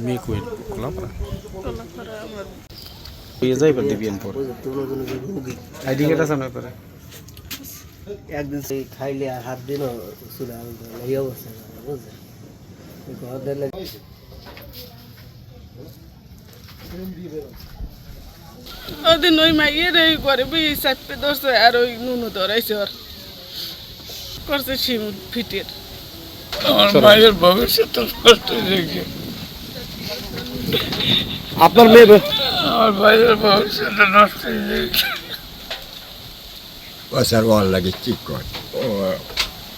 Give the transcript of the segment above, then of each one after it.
মেকুয়েল কোলাপাড়া কলাপাড়া আমার পেয়ে যাই পারতি বিয়েন পর আইডি কার্ড আছে আপনার পরে একদিন সেই খাইলে আর হাত দিনও চুলে এই অবস্থা বুঝলেন ঘর দিলে ওদিন ওই মাইয়ের এই করে বই চাপে ধরছে আর ওই নুনু ধরাইছে ওর করছে শিমুল ফিটের আমার মায়ের ভবিষ্যৎ নষ্ট হয়ে গেছে। আপনার মেয়ে আমার ভাইয়ের ভবিষ্যৎ নষ্ট হয়ে গেছে। Pasar bola lagi cikot.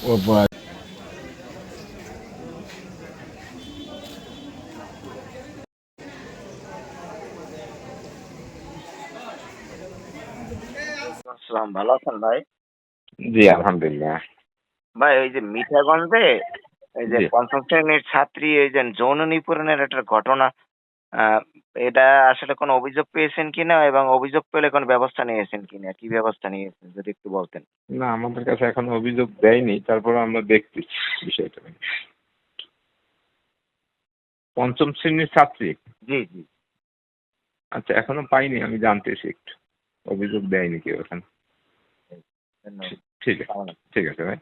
Oh, buat. আসসালাম, ভালো আছেন ভাই? জি আলহামদুলিল্লাহ। ভাই ওই যে মিঠাগঞ্জে এই যে জি। পঞ্চম শ্রেণীর ছাত্রী এই যে যৌন নিপীড়নের একটা ঘটনা, আহ, এটা আসলে কোনো অভিযোগ পেয়েছেন কিনা এবং অভিযোগ পেলে কোনো ব্যবস্থা নিয়েছেন কিনা, কি ব্যবস্থা নিয়েছেন যদি একটু বলতেন। না আমাদের কাছে এখনো অভিযোগ দেয়নি, তারপরে আমরা দেখছি বিষয়টা। পঞ্চম শ্রেণীর ছাত্রী? জি জি। আচ্ছা এখনো পাইনি, আমি জানতেছি একটু। অভিযোগ দেয়নি কেউ এখন। ধন্যবাদ। ঠিক আছে, ঠিক আছে ভাই।